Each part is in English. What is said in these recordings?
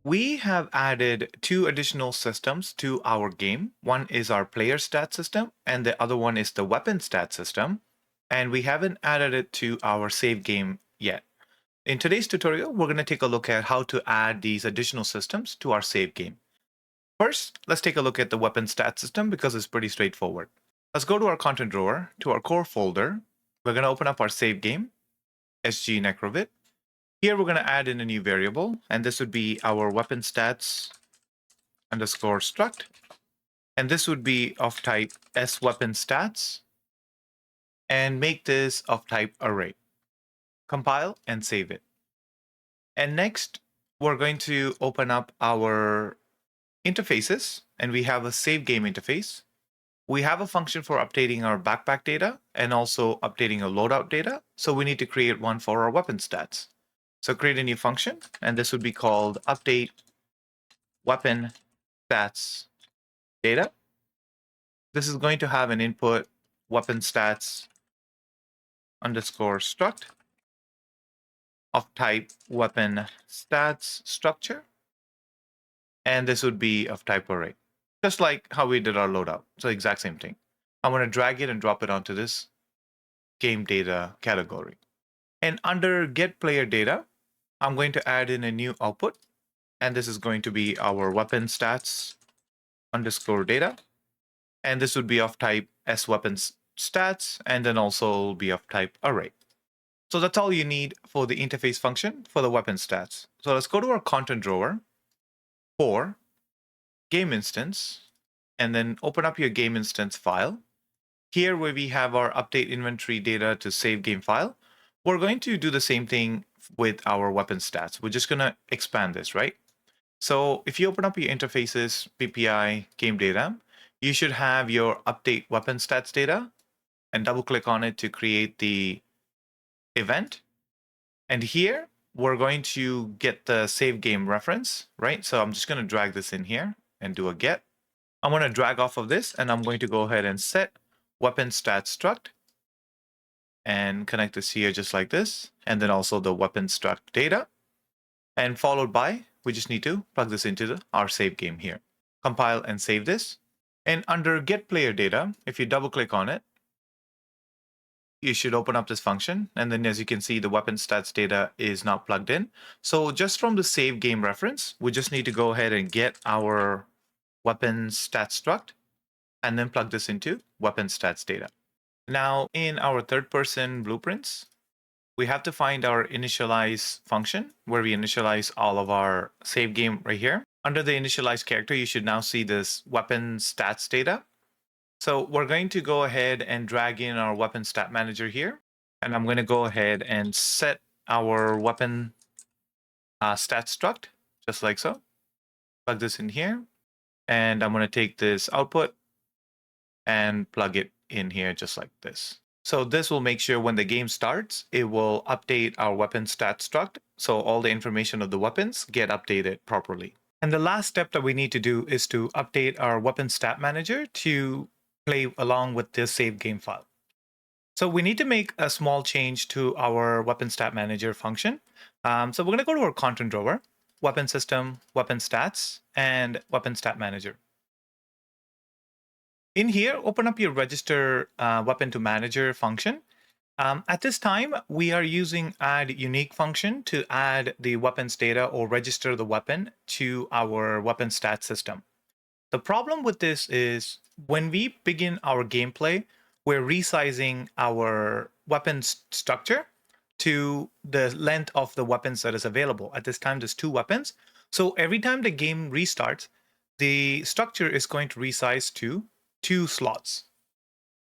We have added two additional systems to our game. One is our player stat system, and the other one is the weapon stat system. And we haven't added it to our save game yet. In today's tutorial, we're going to take a look at how to add these additional systems to our save game. First, let's take a look at the weapon stat system because it's pretty straightforward. Let's go to our content drawer, to our core folder. We're going to open up our save game, SG Necrovit. Here we're going to add in a new variable, and this would be our weapon stats underscore struct. And this would be of type sWeaponStats, and make this of type array. Compile and save it. And next, we're going to open up our interfaces, and we have a save game interface. We have a function for updating our backpack data and also updating our loadout data. So we need to create one for our weapon stats. So create a new function, and this would be called update weapon stats data. This is going to have an input weapon stats underscore struct of type weapon stats structure. And this would be of type array, just like how we did our loadout. So exact same thing. I'm going to drag it and drop it onto this game data category. And under get player data, I'm going to add in a new output. And this is going to be our weapon stats underscore data. And this would be of type sWeapons stats, and then also be of type array. So that's all you need for the interface function for the weapon stats. So let's go to our content drawer for game instance, and then open up your game instance file. Here where we have our update inventory data to save game file, we're going to do the same thing with our weapon stats. We're just going to expand this, right? So if you open up your interfaces, PPI, game data, you should have your update weapon stats data, and double click on it to create the event. And here we're going to get the save game reference, right? So I'm just going to drag this in here and do a get. I'm going to drag off of this, and I'm going to go ahead and set weapon stats struct and connect this here just like this, and then also the weapon struct data, and followed by, we just need to plug this into our save game here. Compile and save this. And under get player data, if you double click on it, you should open up this function. And then as you can see, the weapon stats data is now plugged in. So just from the save game reference, we just need to go ahead and get our weapon stats struct and then plug this into weapon stats data. Now in our third person blueprints, we have to find our initialize function where we initialize all of our save game right here. Under the initialize character, you should now see this weapon stats data. So we're going to go ahead and drag in our weapon stat manager here. And I'm going to go ahead and set our weapon stat struct, just like so. Plug this in here. And I'm going to take this output and plug it in here just like this. So this will make sure when the game starts, it will update our weapon stat struct. So all the information of the weapons get updated properly. And the last step that we need to do is to update our weapon stat manager to play along with this save game file. So we need to make a small change to our weapon stat manager function. So we're going to go to our content drawer, weapon system, weapon stats, and weapon stat manager. In here, open up your register weapon to manager function. At this time, we are using add unique function to add the weapons data or register the weapon to our weapon stat system. The problem with this is when we begin our gameplay, we're resizing our weapons structure to the length of the weapons that is available. At this time, there's 2 weapons. So every time the game restarts, the structure is going to resize to 2 slots.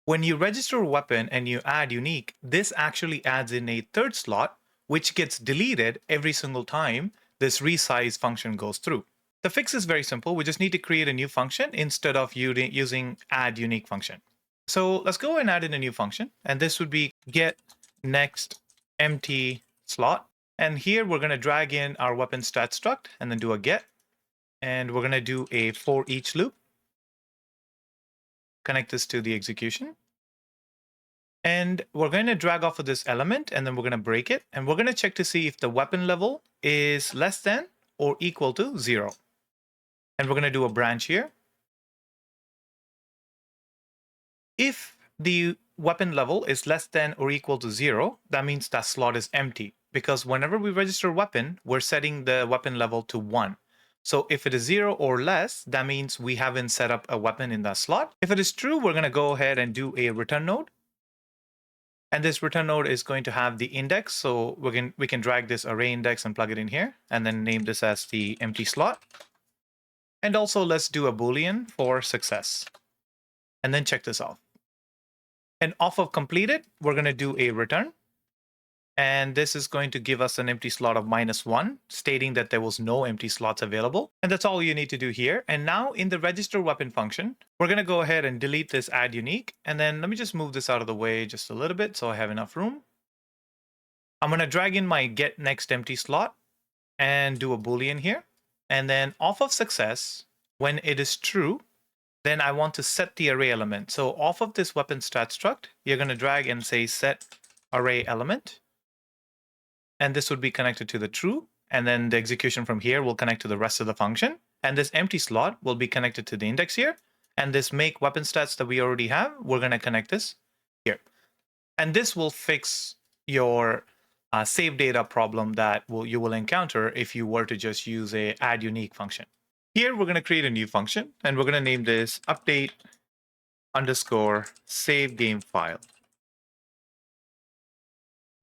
When you register a weapon and you add unique, this actually adds in a 3rd slot, which gets deleted every single time this resize function goes through. The fix is very simple. We just need to create a new function instead of using add unique function. So let's go and add in a new function. And this would be get next empty slot. And here we're going to drag in our weapon stat struct and then do a get. And we're going to do a for each loop. Connect this to the execution. And we're going to drag off of this element, and then we're going to break it. And we're going to check to see if the weapon level is less than or equal to 0. And we're going to do a branch here. If the weapon level is less than or equal to 0, that means that slot is empty, because whenever we register weapon, we're setting the weapon level to 1. So if it is 0 or less, that means we haven't set up a weapon in that slot. If it is true, we're going to go ahead and do a return node. And this return node is going to have the index. So we can drag this array index and plug it in here, and then name this as the empty slot. And also let's do a Boolean for success. And then check this off. And off of completed, we're going to do a return. And this is going to give us an empty slot of -1, stating that there was no empty slots available. And that's all you need to do here. And now in the register weapon function, we're going to go ahead and delete this add unique. And then let me just move this out of the way just a little bit so I have enough room. I'm going to drag in my get next empty slot and do a Boolean here. And then off of success, when it is true, then I want to set the array element. So off of this weapon stat struct, you're going to drag and say set array element. And this would be connected to the true. And then the execution from here will connect to the rest of the function. And this empty slot will be connected to the index here. And this make weapon stats that we already have, we're going to connect this here. And this will fix your save data problem that you will encounter if you were to just use a add unique function. Here, we're going to create a new function, and we're going to name this update underscore save game file.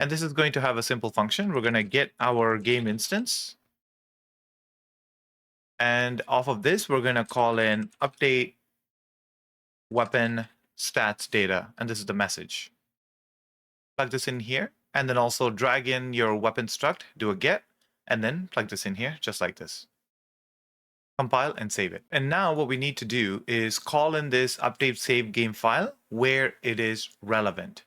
And this is going to have a simple function. We're going to get our game instance. And off of this, we're going to call in update weapon stats data. And this is the message. Plug this in here, and then also drag in your weapon struct, do a get, and then plug this in here, just like this. Compile and save it. And now what we need to do is call in this update save game file where it is relevant.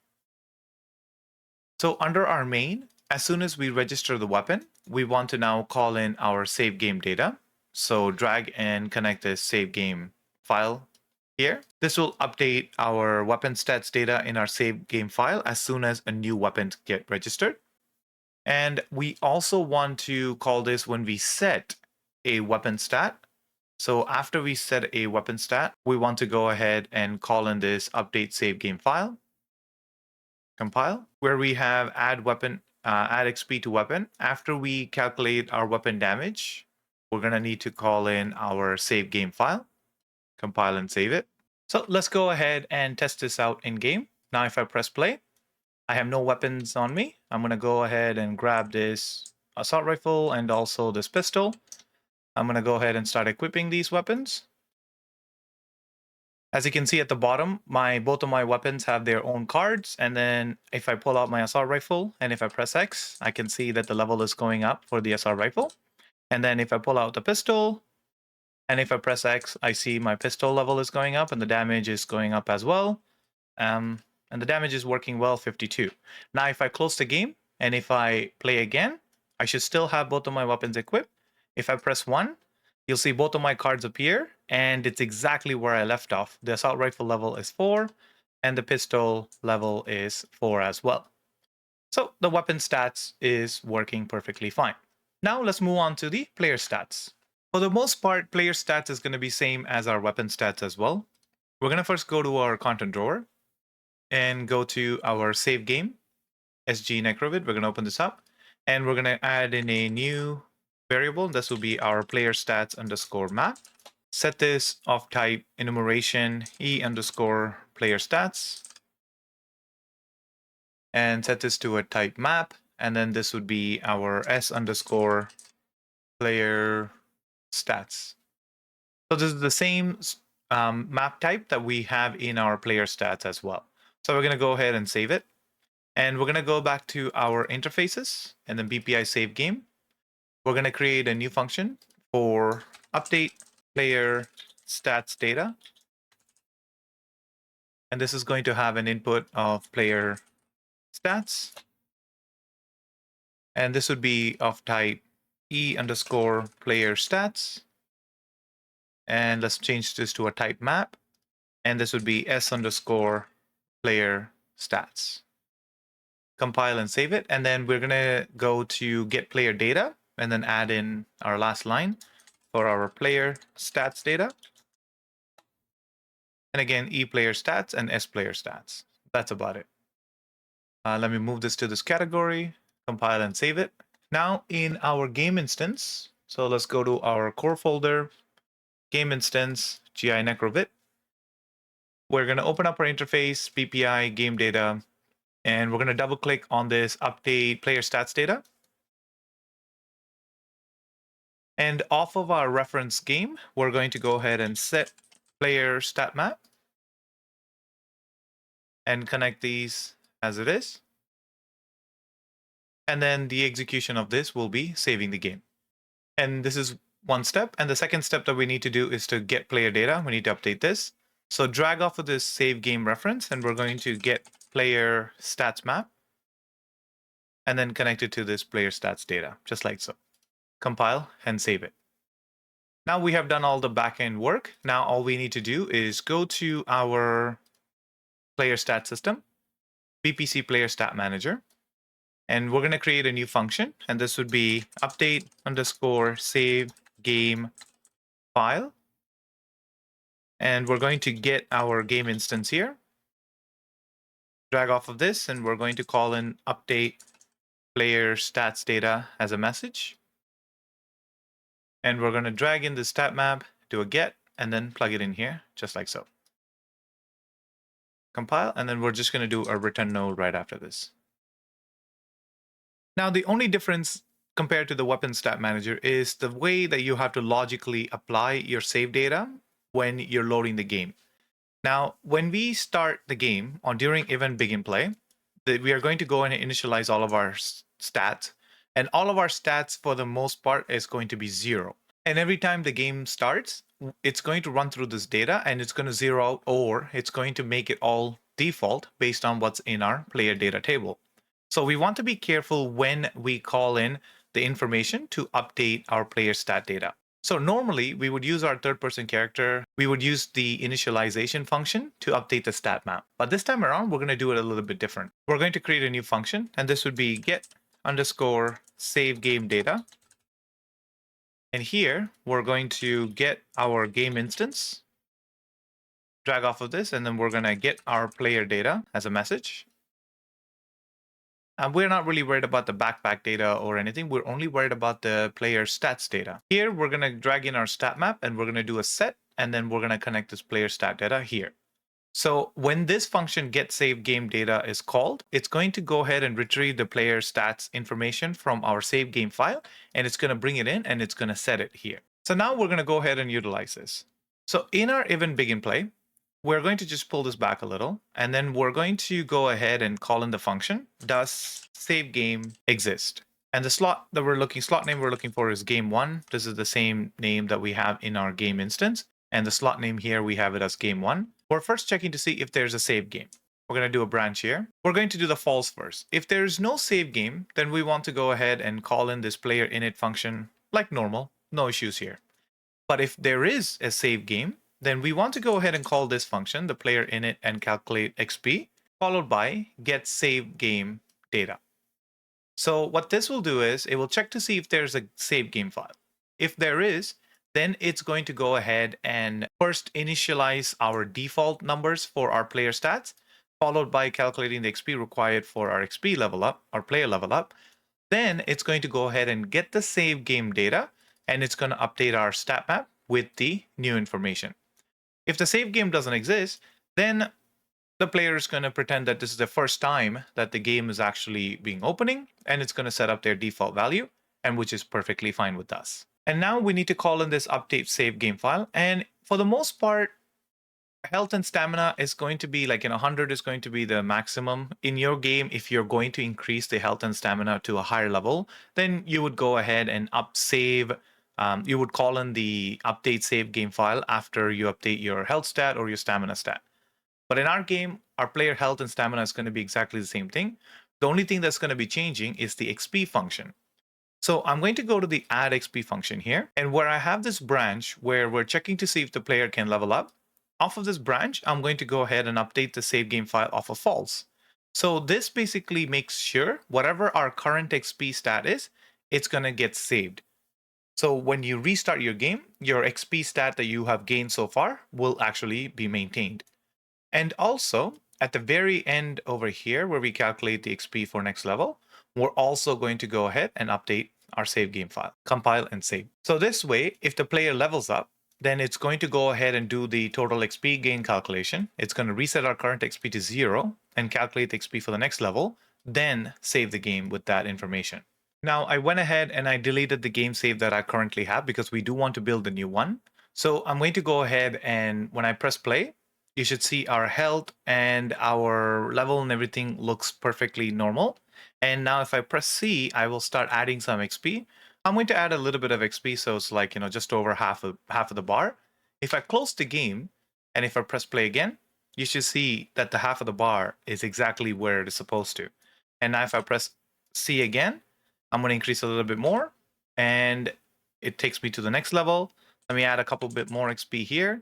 So under our main, as soon as we register the weapon, we want to now call in our save game data. So drag and connect this save game file here. This will update our weapon stats data in our save game file as soon as a new weapon get registered. And we also want to call this when we set a weapon stat. So after we set a weapon stat, we want to go ahead and call in this update save game file. Compile, where we have add XP to weapon. After we calculate our weapon damage, we're going to need to call in our save game file. Compile and save it. So let's go ahead and test this out in game. Now if I press play, I have no weapons on me. I'm going to go ahead and grab this assault rifle and also this pistol. I'm going to go ahead and start equipping these weapons. As you can see at the bottom, both of my weapons have their own cards. And then if I pull out my assault rifle and if I press X, I can see that the level is going up for the assault rifle. And then if I pull out the pistol and if I press X, I see my pistol level is going up and the damage is going up as well. And the damage is working well, 52. Now, if I close the game and if I play again, I should still have both of my weapons equipped. If I press 1, you'll see both of my cards appear, and it's exactly where I left off. The assault rifle level is 4, and the pistol level is 4 as well. So the weapon stats is working perfectly fine. Now let's move on to the player stats. For the most part, player stats is going to be same as our weapon stats as well. We're going to first go to our content drawer and go to our save game, SG Necrovid. We're going to open this up, and we're going to add in a new variable. This will be our player stats underscore map. Set this of type enumeration e underscore player stats. And set this to a type map. And then this would be our s underscore player stats. So this is the same map type that we have in our player stats as well. So we're going to go ahead and save it. And we're going to go back to our interfaces and then BPI save game. We're going to create a new function for update player stats data. And this is going to have an input of player stats. And this would be of type e underscore player stats. And let's change this to a type map. And this would be s underscore player stats. Compile and save it. And then we're going to go to get player data. and then add in our last line for our player stats data. And again, E player stats and S player stats. That's about it. Let me move this to this category, compile and save it. Now in our game instance, so let's go to our core folder, game instance, GI Necrovit. We're going to open up our interface, PPI, game data, and we're going to double click on this update player stats data. And off of our reference game, we're going to go ahead and set player stat map and connect these as it is. And then the execution of this will be saving the game. And this is one step. And the second step that we need to do is to get player data. We need to update this. So drag off of this save game reference, and we're going to get player stats map and then connect it to this player stats data, just like so. Compile and save it. Now we have done all the backend work. Now all we need to do is go to our player stat system, VPC player stat manager, and we're going to create a new function, and this would be update underscore save game file. And we're going to get our game instance here, drag off of this, and we're going to call in update player stats data as a message. And we're going to drag in the stat map, do a get, and then plug it in here, just like so. Compile, and then we're just going to do a return node right after this. Now, the only difference compared to the weapon stat manager is the way that you have to logically apply your save data when you're loading the game. Now, when we start the game on during event begin play, we are going to go and initialize all of our stats, and all of our stats for the most part is going to be 0. And every time the game starts, it's going to run through this data and it's going to zero out, or it's going to make it all default based on what's in our player data table. So we want to be careful when we call in the information to update our player stat data. So normally we would use our third person character. We would use the initialization function to update the stat map. But this time around, we're going to do it a little bit different. We're going to create a new function, and this would be get underscore save game data. And here we're going to get our game instance, drag off of this, and then we're going to get our player data as a message. And we're not really worried about the backpack data or anything. We're only worried about the player stats data. Here, we're going to drag in our stat map, and we're going to do a set, and then we're going to connect this player stat data here. So when this function get save game data is called, it's going to go ahead and retrieve the player stats information from our save game file, and it's going to bring it in and it's going to set it here. So now we're going to go ahead and utilize this. So in our event begin play, we're going to just pull this back a little, and then we're going to go ahead and call in the function does save game exist. And the slot name we're looking for is game1. This is the same name that we have in our game instance. And the slot name here, we have it as game1. We're first checking to see if there's a save game. We're going to do a branch here. We're going to do the false first. If there's no save game, then we want to go ahead and call in this player init function like normal. No issues here. But if there is a save game, then we want to go ahead and call this function, the player init, and calculate XP, followed by get save game data. So what this will do is it will check to see if there's a save game file. If there is, then it's going to go ahead and first initialize our default numbers for our player stats, followed by calculating the XP required for our XP level up, our player level up. Then it's going to go ahead and get the save game data, and it's going to update our stat map with the new information. If the save game doesn't exist, then the player is going to pretend that this is the first time that the game is actually being opening, and it's going to set up their default value, and which is perfectly fine with us. And now we need to call in this update save game file. And for the most part, health and stamina is going to be like 100 is going to be the maximum in your game. If you're going to increase the health and stamina to a higher level, then you would go ahead and you would call in the update save game file after you update your health stat or your stamina stat. But in our game, our player health and stamina is going to be exactly the same thing. The only thing that's going to be changing is the XP function. So I'm going to go to the add XP function here, and where I have this branch where we're checking to see if the player can level up, off of this branch, I'm going to go ahead and update the save game file off of false. So this basically makes sure whatever our current XP stat is, it's going to get saved. So when you restart your game, your XP stat that you have gained so far will actually be maintained. And also, at the very end over here, where we calculate the XP for next level, we're also going to go ahead and update our save game file, compile and save. So this way, if the player levels up, then it's going to go ahead and do the total XP gain calculation. It's going to reset our current XP to 0 and calculate the XP for the next level, then save the game with that information. Now, I went ahead and I deleted the game save that I currently have because we do want to build a new one. So I'm going to go ahead and when I press play, you should see our health and our level and everything looks perfectly normal. And now if I press C, I will start adding some XP. I'm going to add a little bit of XP, so it's like, just over half of the bar. If I close the game and if I press play again, you should see that the half of the bar is exactly where it is supposed to. And now if I press C again, I'm going to increase a little bit more and it takes me to the next level. Let me add a couple bit more XP here.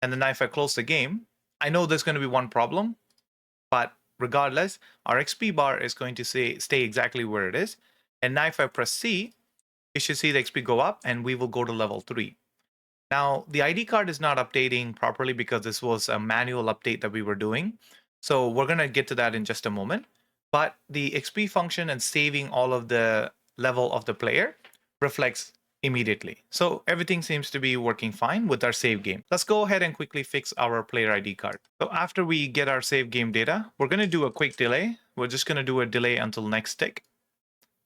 And then now if I close the game, I know there's going to be one problem, but regardless, our XP bar is going to stay exactly where it is. And now if I press C, you should see the XP go up and we will go to level 3. Now, the ID card is not updating properly because this was a manual update that we were doing. So we're going to get to that in just a moment. But the XP function and saving all of the level of the player reflects immediately. So everything seems to be working fine with our save game. Let's go ahead and quickly fix our player ID card. So after we get our save game data, we're going to do a quick delay. We're just going to do a delay until next tick.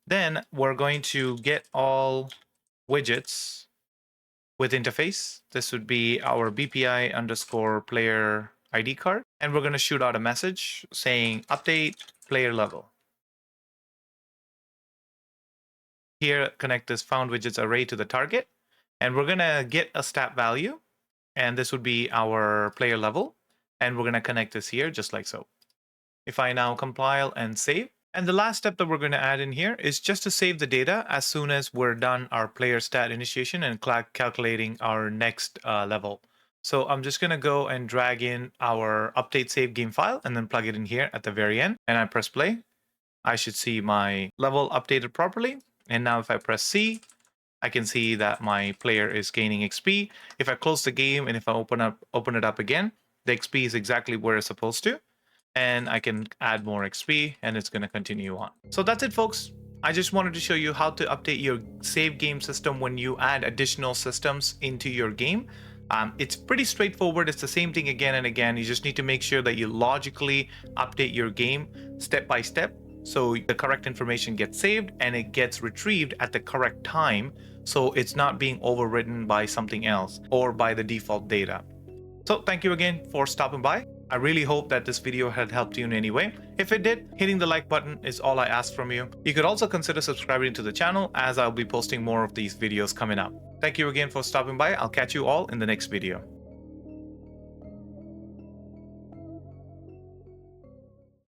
Then we're going to get all widgets with interface. This would be our BPI underscore player ID card. And we're going to shoot out a message saying update player level. Here, connect this found widgets array to the target. And we're going to get a stat value. And this would be our player level. And we're going to connect this here just like so. If I now compile and save. And the last step that we're going to add in here is just to save the data as soon as we're done our player stat initiation and calculating our next level. So I'm just going to go and drag in our update save game file and then plug it in here at the very end. And I press play. I should see my level updated properly. And now if I press C, I can see that my player is gaining XP. If I close the game and if I open it up again, the XP is exactly where it's supposed to. And I can add more XP and it's going to continue on. So that's it, folks. I just wanted to show you how to update your save game system when you add additional systems into your game. It's pretty straightforward. It's the same thing again and again. You just need to make sure that you logically update your game step by step so the correct information gets saved and it gets retrieved at the correct time, so it's not being overwritten by something else or by the default data. So thank you again for stopping by. I really hope that this video had helped you in any way. If it did, hitting the like button is all I ask from you. You could also consider subscribing to the channel as I'll be posting more of these videos coming up. Thank you again for stopping by. I'll catch you all in the next video.